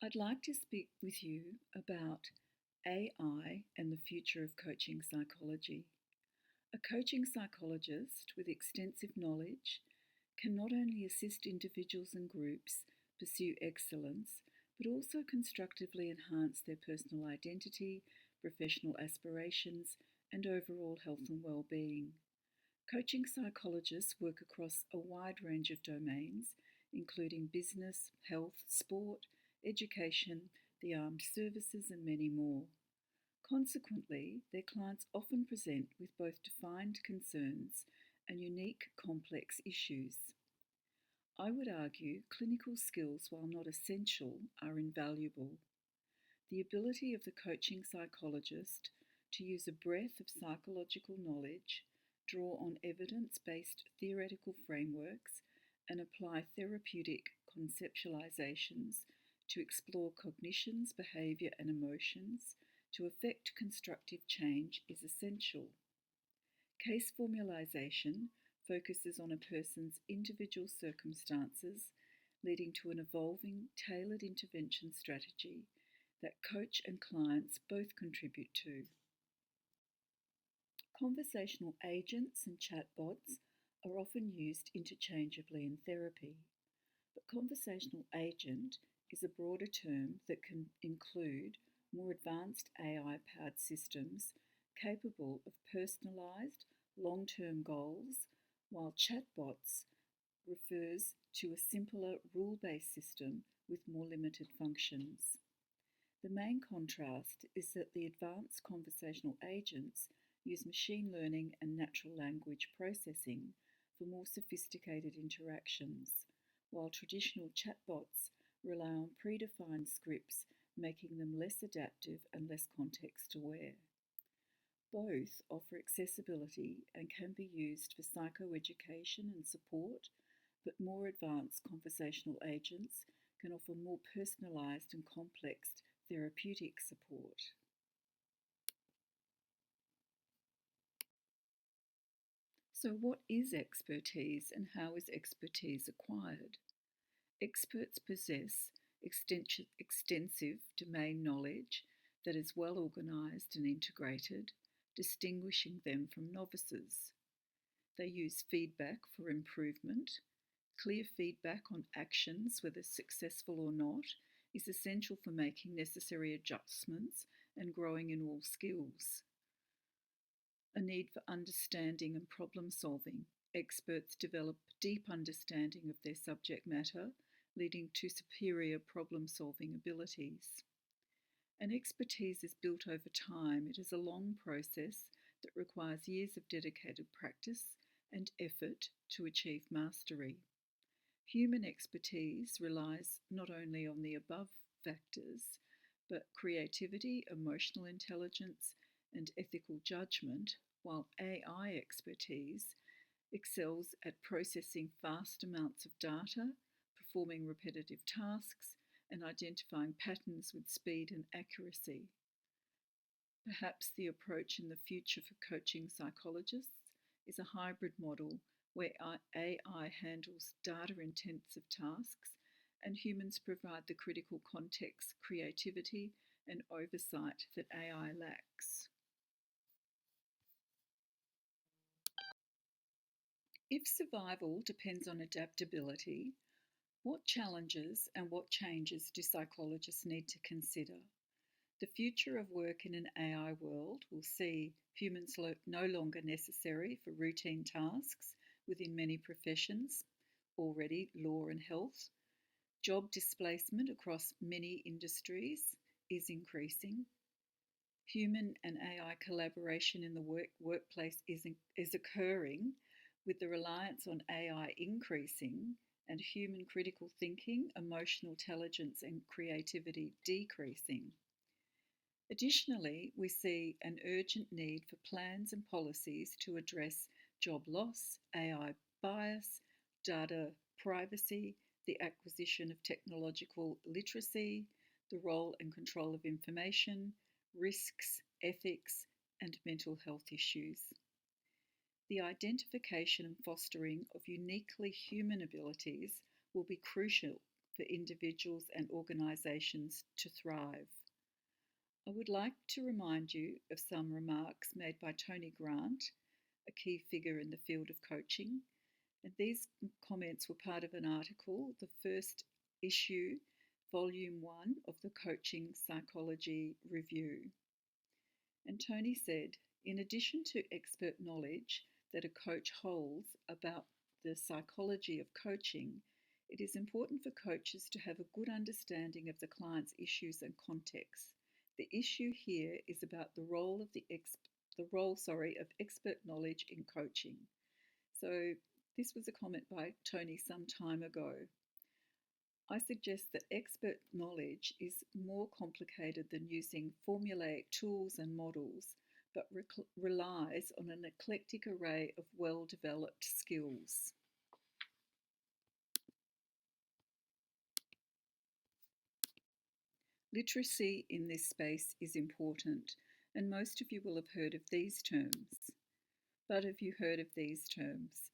I'd like to speak with you about AI and the future of coaching psychology. A coaching psychologist with extensive knowledge can not only assist individuals and groups pursue excellence, but also constructively enhance their personal identity, professional aspirations, and overall health and well-being. Coaching psychologists work across a wide range of domains, including business, health, sport, education, the armed services, and many more. Consequently, their clients often present with both defined concerns and unique complex issues. I would argue clinical skills, while not essential, are invaluable. The ability of the coaching psychologist to use a breadth of psychological knowledge, draw on evidence based theoretical frameworks, and apply therapeutic conceptualizations to explore cognitions, behavior, and emotions to effect constructive change is essential. Case formalization focuses on a person's individual circumstances, leading to an evolving, tailored intervention strategy that coach and clients both contribute to. Conversational agents and chatbots are often used interchangeably in therapy, but conversational agent is a broader term that can include more advanced AI-powered systems capable of personalized, long-term goals, while chatbots refers to a simpler rule-based system with more limited functions. The main contrast is that the advanced conversational agents use machine learning and natural language processing for more sophisticated interactions, while traditional chatbots rely on predefined scripts, making them less adaptive and less context aware. Both offer accessibility and can be used for psychoeducation and support, but more advanced conversational agents can offer more personalized and complex therapeutic support. So, what is expertise and how is expertise acquired? Experts possess extensive domain knowledge that is well organised and integrated, distinguishing them from novices. They use feedback for improvement. Clear feedback on actions, whether successful or not, is essential for making necessary adjustments and growing in all skills. A need for understanding and problem solving. Experts develop deep understanding of their subject matter, leading to superior problem solving abilities. And expertise is built over time. It is a long process that requires years of dedicated practice and effort to achieve mastery. Human expertise relies not only on the above factors, but creativity, emotional intelligence, and ethical judgment, while AI expertise excels at processing vast amounts of data, performing repetitive tasks, and identifying patterns with speed and accuracy. Perhaps the approach in the future for coaching psychologists is a hybrid model where AI handles data-intensive tasks and humans provide the critical context, creativity, and oversight that AI lacks. If survival depends on adaptability, what challenges and what changes do psychologists need to consider? The future of work in an AI world will see humans no longer necessary for routine tasks within many professions, already law and health. Job displacement across many industries is increasing. Human and AI collaboration in the workplace is occurring, with the reliance on AI increasing and human critical thinking, emotional intelligence, and creativity decreasing. Additionally, we see an urgent need for plans and policies to address job loss, AI bias, data privacy, the acquisition of technological literacy, the role and control of information, risks, ethics, and mental health issues. The identification and fostering of uniquely human abilities will be crucial for individuals and organisations to thrive. I would like to remind you of some remarks made by Tony Grant, a key figure in the field of coaching, and these comments were part of an article, the first issue, Volume 1 of the Coaching Psychology Review. And Tony said, in addition to expert knowledge that a coach holds about the psychology of coaching, it is important for coaches to have a good understanding of the client's issues and context. The issue here is about the role of expert knowledge in coaching. So this was a comment by Tony some time ago. I suggest that expert knowledge is more complicated than using formulaic tools and models, but relies on an eclectic array of well-developed skills. Literacy in this space is important, and most of you will have heard of these terms. But have you heard of these terms?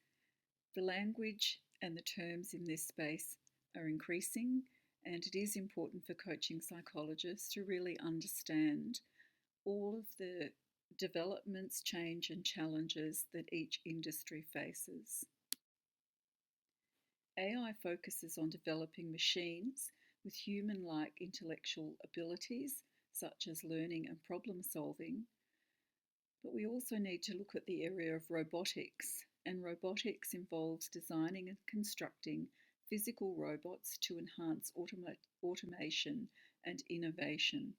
The language and the terms in this space are increasing, and it is important for coaching psychologists to really understand all of the developments, change and challenges that each industry faces. AI focuses on developing machines with human-like intellectual abilities, such as learning and problem solving, but we also need to look at the area of robotics, and robotics involves designing and constructing physical robots to enhance automation and innovation.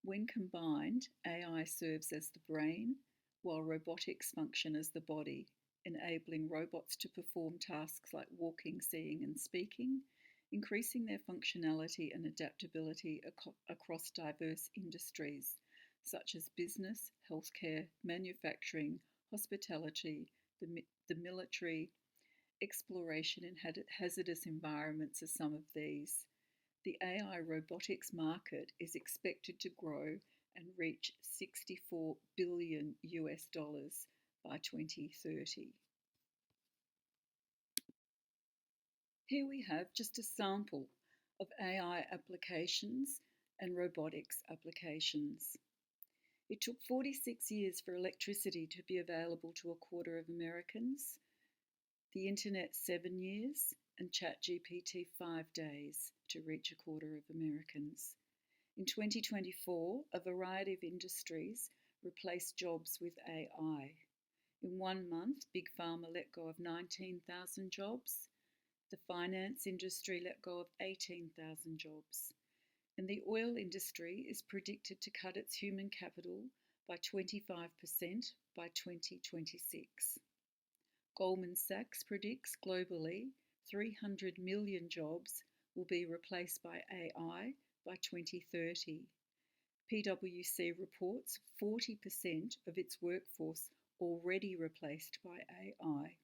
When combined, AI serves as the brain, while robotics function as the body, enabling robots to perform tasks like walking, seeing and speaking, increasing their functionality and adaptability across diverse industries, such as business, healthcare, manufacturing, hospitality, the military, exploration in hazardous environments are some of these. The AI robotics market is expected to grow and reach $64 billion by 2030. Here we have just a sample of AI applications and robotics applications. It took 46 years for electricity to be available to 1/4 of Americans, the internet 7 years, and ChatGPT 5 days to reach 1/4 of Americans. In 2024, a variety of industries replaced jobs with AI. In 1 month, Big Pharma let go of 19,000 jobs. The finance industry let go of 18,000 jobs. And the oil industry is predicted to cut its human capital by 25% by 2026. Goldman Sachs predicts globally 300 million jobs will be replaced by AI by 2030. PwC reports 40% of its workforce already replaced by AI.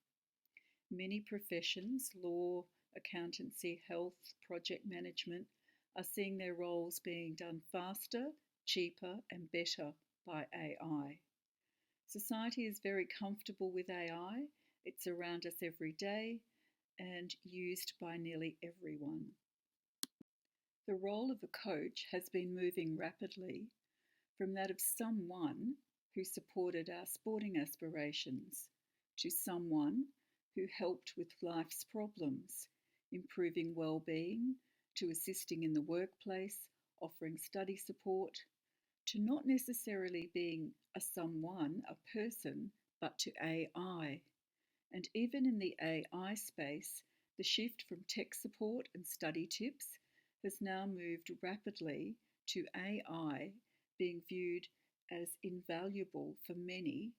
Many professions, law, accountancy, health, project management, are seeing their roles being done faster, cheaper and better by AI. Society is very comfortable with AI. It's around us every day and used by nearly everyone. The role of a coach has been moving rapidly from that of someone who supported our sporting aspirations to someone who helped with life's problems, improving well-being, to assisting in the workplace, offering study support, to not necessarily being a someone, a person, but to AI. And even in the AI space, the shift from tech support and study tips has now moved rapidly to AI being viewed as invaluable for many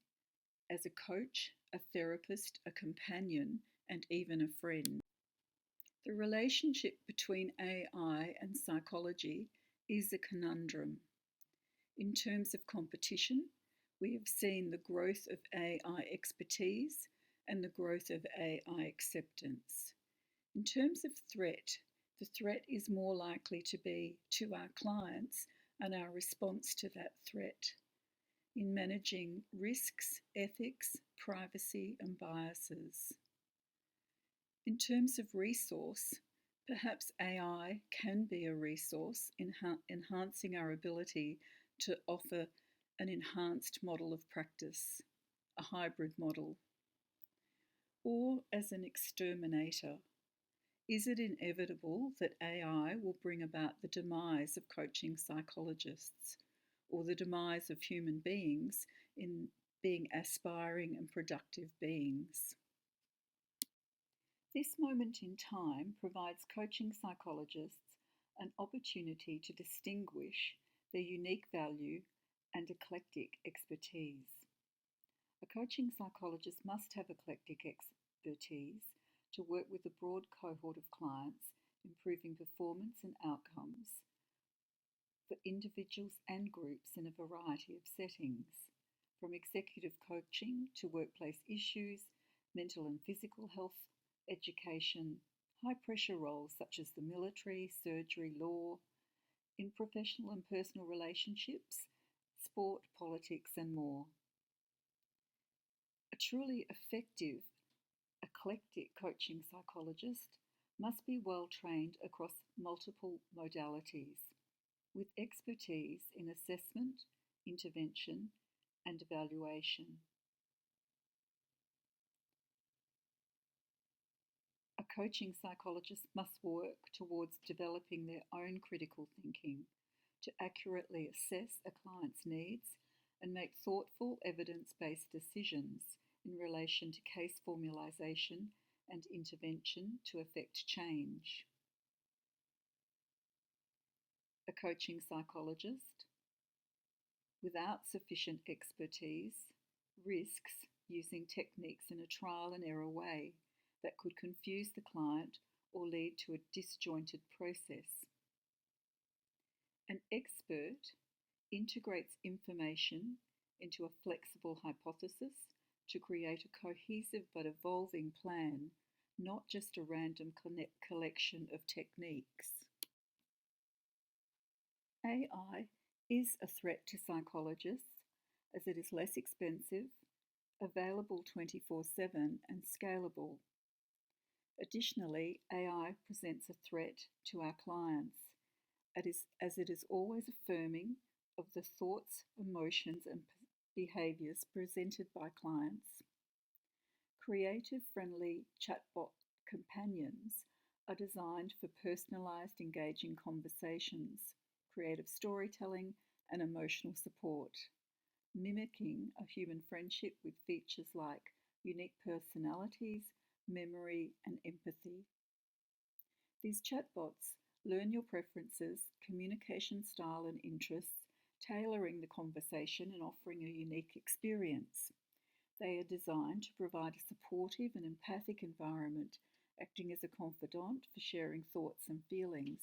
as a coach, a therapist, a companion, and even a friend. The relationship between AI and psychology is a conundrum. In terms of competition, we have seen the growth of AI expertise and the growth of AI acceptance. In terms of threat, the threat is more likely to be to our clients and our response to that threat in managing risks, ethics, privacy and biases. In terms of resource, Perhaps AI can be a resource in enhancing our ability to offer an enhanced model of practice, a hybrid model, or as an exterminator. Is it inevitable that AI will bring about the demise of coaching psychologists or the demise of human beings in being aspiring and productive beings? This moment in time provides coaching psychologists an opportunity to distinguish their unique value and eclectic expertise. A coaching psychologist must have eclectic expertise to work with a broad cohort of clients, improving performance and outcomes for individuals and groups in a variety of settings, from executive coaching to workplace issues, mental and physical health, education, high pressure roles such as the military, surgery, law, in professional and personal relationships, sport, politics, and more. A truly effective, eclectic coaching psychologist must be well trained across multiple modalities, with expertise in assessment, intervention, and evaluation. A coaching psychologist must work towards developing their own critical thinking to accurately assess a client's needs and make thoughtful, evidence-based decisions in relation to case formalisation and intervention to effect change. A coaching psychologist without sufficient expertise risks using techniques in a trial and error way that could confuse the client or lead to a disjointed process. An expert integrates information into a flexible hypothesis to create a cohesive but evolving plan, not just a random collection of techniques. AI is a threat to psychologists as it is less expensive, available 24/7, and scalable. Additionally, AI presents a threat to our clients as it is always affirming of the thoughts, emotions, and behaviours presented by clients. Creative friendly chatbot companions are designed for personalised, engaging conversations, creative storytelling, and emotional support, mimicking a human friendship with features like unique personalities, memory, and empathy. These chatbots learn your preferences, communication style, and interests, tailoring the conversation and offering a unique experience. They are designed to provide a supportive and empathic environment, acting as a confidant for sharing thoughts and feelings.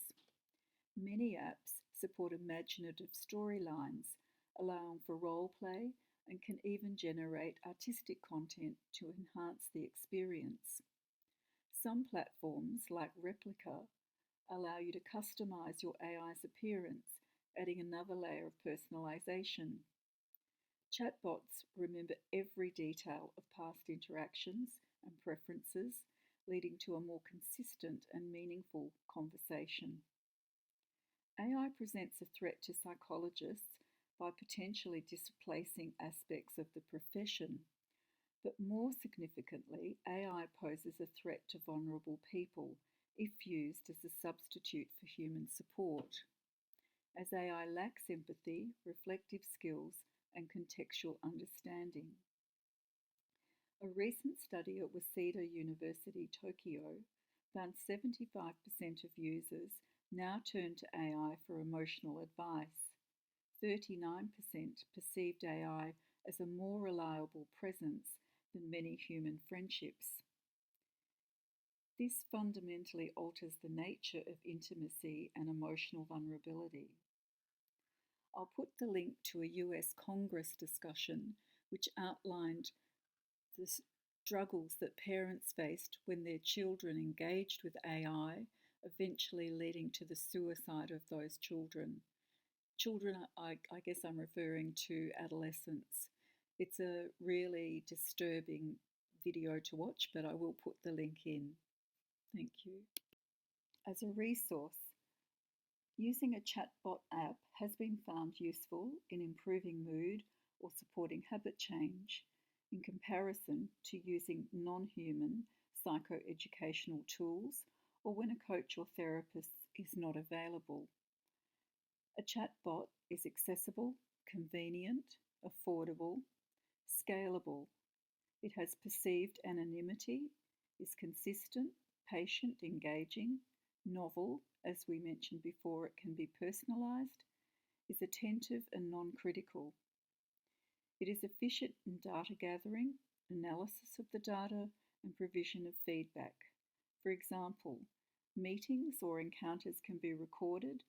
Many apps support imaginative storylines, allowing for role play, and can even generate artistic content to enhance the experience. Some platforms, like Replica, allow you to customize your AI's appearance, adding another layer of personalization. Chatbots remember every detail of past interactions and preferences, leading to a more consistent and meaningful conversation. AI presents a threat to psychologists by potentially displacing aspects of the profession, but more significantly, AI poses a threat to vulnerable people if used as a substitute for human support, as AI lacks empathy, reflective skills, and contextual understanding. A recent study at Waseda University, Tokyo, found 75% of users now turn to AI for emotional advice. 39% perceived AI as a more reliable presence than many human friendships. This fundamentally alters the nature of intimacy and emotional vulnerability. I'll put the link to a US Congress discussion which outlined the struggles that parents faced when their children engaged with AI, eventually leading to the suicide of those children. Children, I guess I'm referring to adolescents. It's a really disturbing video to watch, but I will put the link in. Thank you. As a resource, using a chatbot app has been found useful in improving mood or supporting habit change in comparison to using non-human psychoeducational tools or when a coach or therapist is not available. A chatbot is accessible, convenient, affordable, scalable. It has perceived anonymity, is consistent, patient, engaging, novel, as we mentioned before, it can be personalised, is attentive and non-critical. It is efficient in data gathering, analysis of the data, and provision of feedback. For example, meetings or encounters can be recorded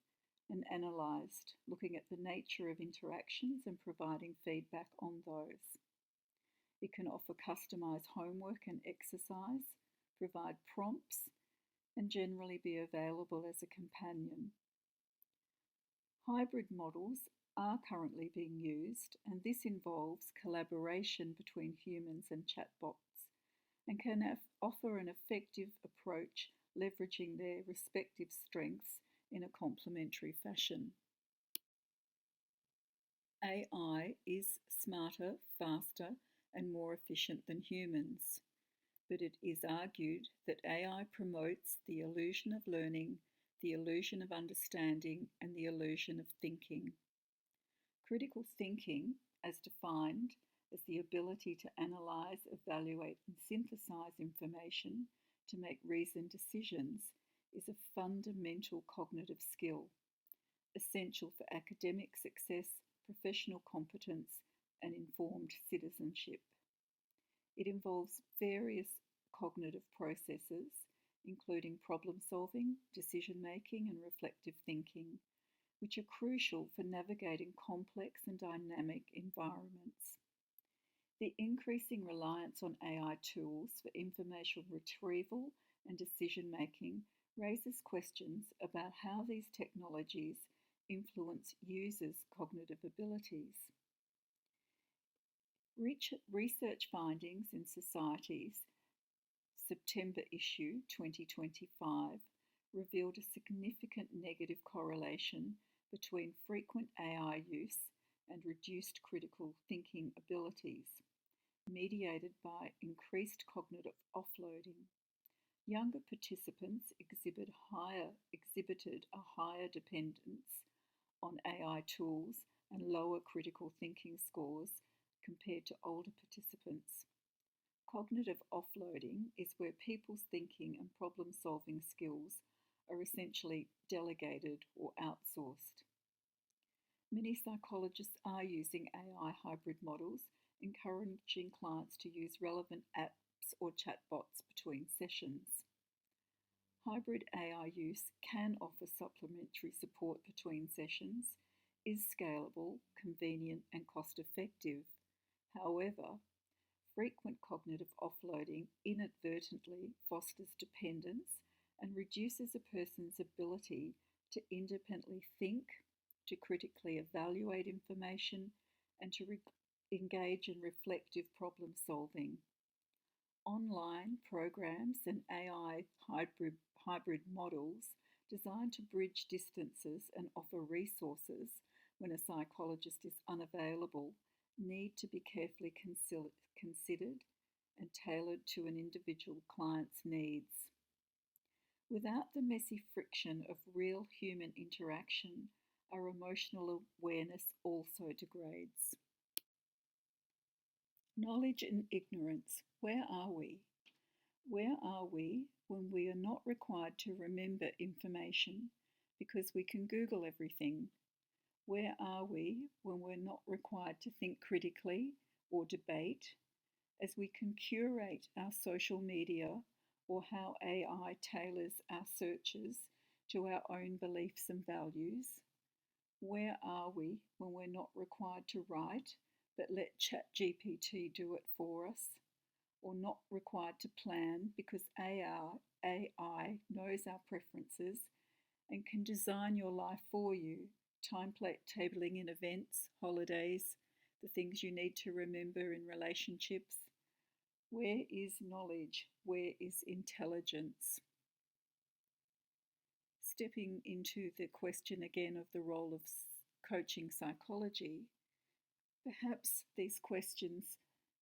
and analysed, looking at the nature of interactions and providing feedback on those. It can offer customised homework and exercise, provide prompts, and generally be available as a companion. Hybrid models are currently being used, and this involves collaboration between humans and chatbots and can offer an effective approach leveraging their respective strengths in a complementary fashion. AI is smarter, faster, and more efficient than humans, but it is argued that AI promotes the illusion of learning, the illusion of understanding, and the illusion of thinking. Critical thinking, as defined as the ability to analyse, evaluate, and synthesize information to make reasoned decisions, is a fundamental cognitive skill, essential for academic success, professional competence, and informed citizenship. It involves various cognitive processes, including problem solving, decision making, and reflective thinking, which are crucial for navigating complex and dynamic environments. The increasing reliance on AI tools for information retrieval and decision making raises questions about how these technologies influence users' cognitive abilities. Research findings in Society's September issue 2025 revealed a significant negative correlation between frequent AI use and reduced critical thinking abilities, mediated by increased cognitive offloading. Younger participants exhibited a higher dependence on AI tools and lower critical thinking scores compared to older participants. Cognitive offloading is where people's thinking and problem-solving skills are essentially delegated or outsourced. Many psychologists are using AI hybrid models, encouraging clients to use relevant apps or chatbots between sessions. Hybrid AI use can offer supplementary support between sessions, is scalable, convenient, and cost-effective. However, frequent cognitive offloading inadvertently fosters dependence and reduces a person's ability to independently think, to critically evaluate information, and to engage in reflective problem solving. Online programs and AI hybrid models designed to bridge distances and offer resources when a psychologist is unavailable need to be carefully considered and tailored to an individual client's needs. Without the messy friction of real human interaction, our emotional awareness also degrades. Knowledge and ignorance. Where are we? Where are we when we are not required to remember information because we can Google everything? Where are we when we're not required to think critically or debate, as we can curate our social media or how AI tailors our searches to our own beliefs and values? Where are we when we're not required to write but let ChatGPT do it for us, or not required to plan because AI knows our preferences and can design your life for you, tabling in events, holidays, the things you need to remember in relationships? Where is knowledge? Where is intelligence? Stepping into the question again of the role of coaching psychology, perhaps these questions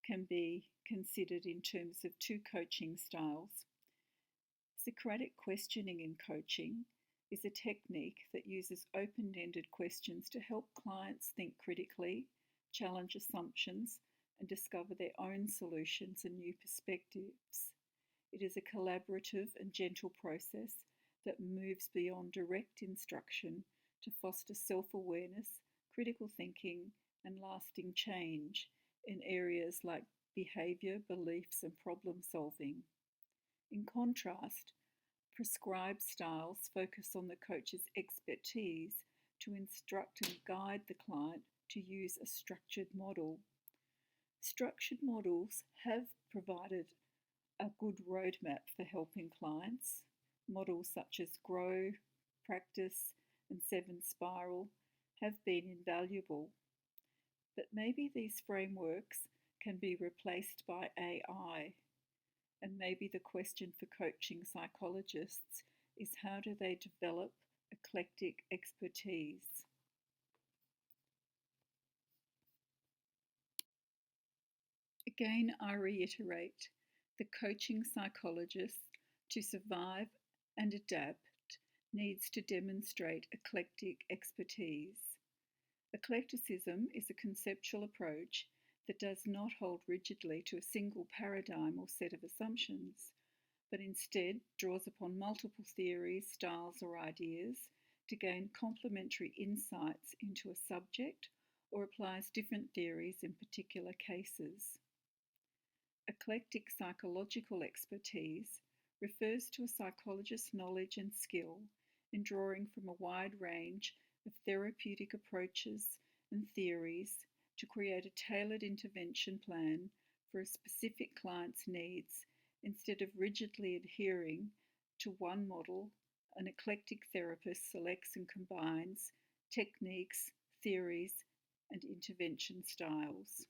can be considered in terms of two coaching styles. Socratic questioning in coaching is a technique that uses open-ended questions to help clients think critically, challenge assumptions, and discover their own solutions and new perspectives. It is a collaborative and gentle process that moves beyond direct instruction to foster self-awareness, critical thinking, and lasting change in areas like behavior, beliefs, and problem solving. In contrast, prescribed styles focus on the coach's expertise to instruct and guide the client to use a structured model. Structured models have provided a good roadmap for helping clients. Models such as Grow, Practice, and 7 Spiral have been invaluable. But maybe these frameworks can be replaced by AI. And maybe the question for coaching psychologists is, how do they develop eclectic expertise? Again, I reiterate, the coaching psychologist, to survive and adapt, needs to demonstrate eclectic expertise. Eclecticism is a conceptual approach that does not hold rigidly to a single paradigm or set of assumptions, but instead draws upon multiple theories, styles, or ideas to gain complementary insights into a subject or applies different theories in particular cases. Eclectic psychological expertise refers to a psychologist's knowledge and skill in drawing from a wide range of therapeutic approaches and theories to create a tailored intervention plan for a specific client's needs. Instead of rigidly adhering to one model, an eclectic therapist selects and combines techniques, theories, and intervention styles.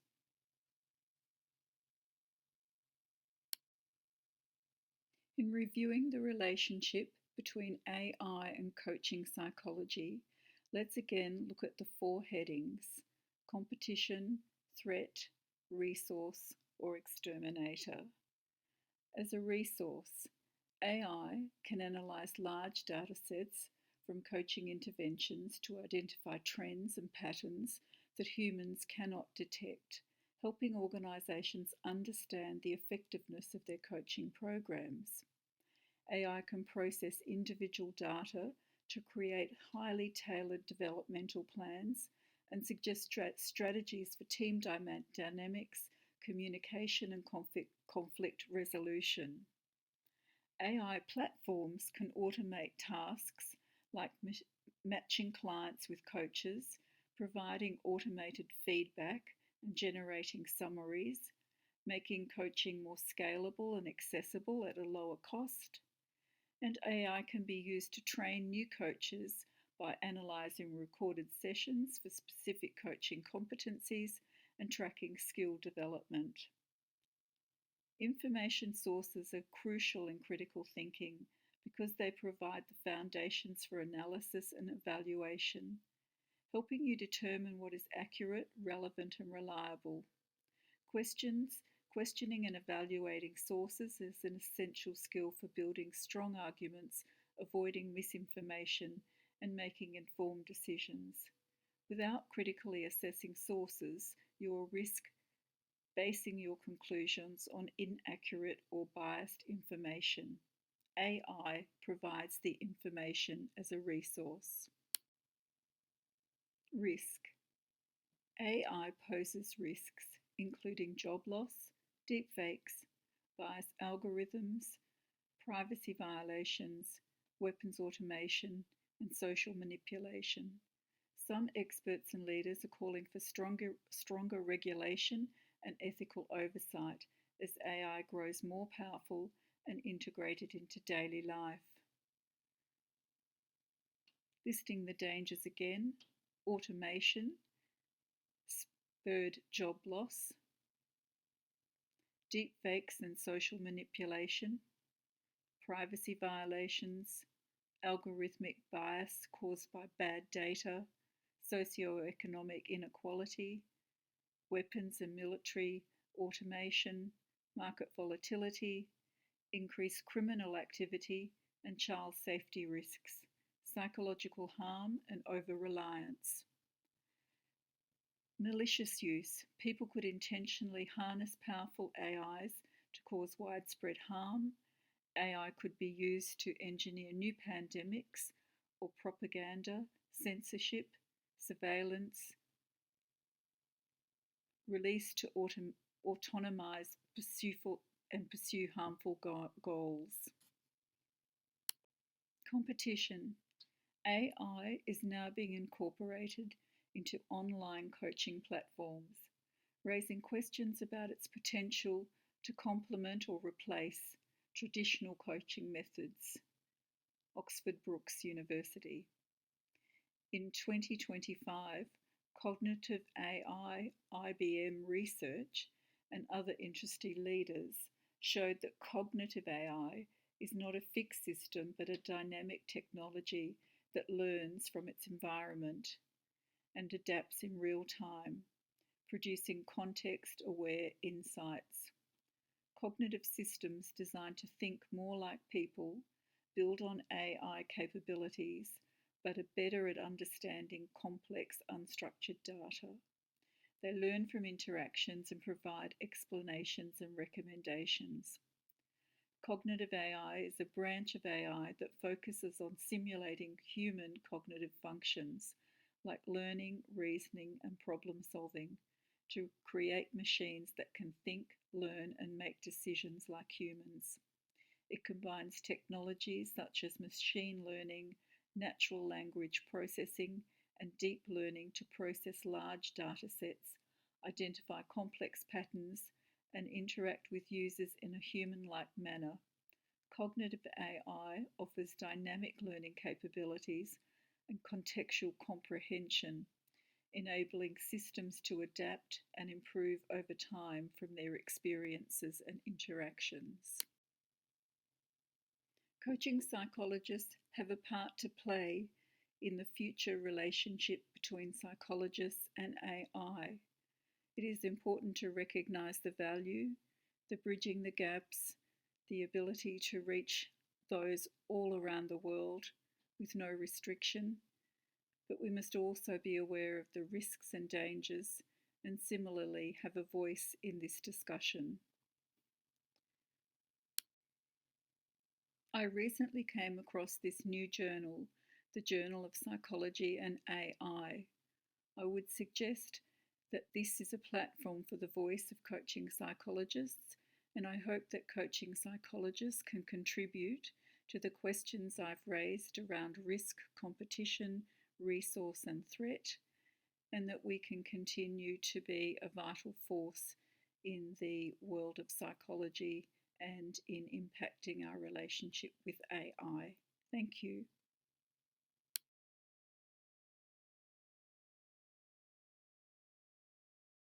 In reviewing the relationship between AI and coaching psychology, let's again look at the 4 headings: competition, threat, resource, or exterminator. As a resource, AI can analyze large data sets from coaching interventions to identify trends and patterns that humans cannot detect, helping organizations understand the effectiveness of their coaching programs. AI can process individual data to create highly tailored developmental plans and suggest strategies for team dynamics, communication, and conflict resolution. AI platforms can automate tasks like matching clients with coaches, providing automated feedback and generating summaries, making coaching more scalable and accessible at a lower cost. And AI can be used to train new coaches by analysing recorded sessions for specific coaching competencies and tracking skill development. Information sources are crucial in critical thinking because they provide the foundations for analysis and evaluation, helping you determine what is accurate, relevant, and reliable. Questioning and evaluating sources is an essential skill for building strong arguments, avoiding misinformation, and making informed decisions. Without critically assessing sources, you will risk basing your conclusions on inaccurate or biased information. AI provides the information as a resource. Risk. AI poses risks, including job loss, deepfakes, biased algorithms, privacy violations, weapons automation, and social manipulation. Some experts and leaders are calling for stronger regulation and ethical oversight as AI grows more powerful and integrated into daily life. Listing the dangers again: automation, spurred job loss, deepfakes and social manipulation, privacy violations, algorithmic bias caused by bad data, socio-economic inequality, weapons and military automation, market volatility, increased criminal activity, and child safety risks, psychological harm, and over-reliance. Malicious use. People could intentionally harness powerful AIs to cause widespread harm. AI could be used to engineer new pandemics or propaganda, censorship, surveillance, release to autonomize pursue harmful goals. Competition. AI is now being incorporated into online coaching platforms, raising questions about its potential to complement or replace traditional coaching methods. Oxford Brookes University. In 2025, cognitive AI, IBM research, and other industry leaders showed that cognitive AI is not a fixed system but a dynamic technology that learns from its environment and adapts in real time, producing context-aware insights. Cognitive systems designed to think more like people build on AI capabilities but are better at understanding complex, unstructured data. They learn from interactions and provide explanations and recommendations. Cognitive AI is a branch of AI that focuses on simulating human cognitive functions like learning, reasoning, and problem solving to create machines that can think, learn, and make decisions like humans. It combines technologies such as machine learning, natural language processing, and deep learning to process large data sets, identify complex patterns, and interact with users in a human-like manner. Cognitive AI offers dynamic learning capabilities and contextual comprehension, enabling systems to adapt and improve over time from their experiences and interactions. Coaching psychologists have a part to play in the future relationship between psychologists and AI. It is important to recognize the value, the bridging the gaps, the ability to reach those all around the world with no restriction, but we must also be aware of the risks and dangers and similarly have a voice in this discussion. I recently came across this new journal, the Journal of Psychology and AI. I would suggest that this is a platform for the voice of coaching psychologists, and I hope that coaching psychologists can contribute to the questions I've raised around risk, competition, resource, and threat, and that we can continue to be a vital force in the world of psychology and in impacting our relationship with AI. Thank you.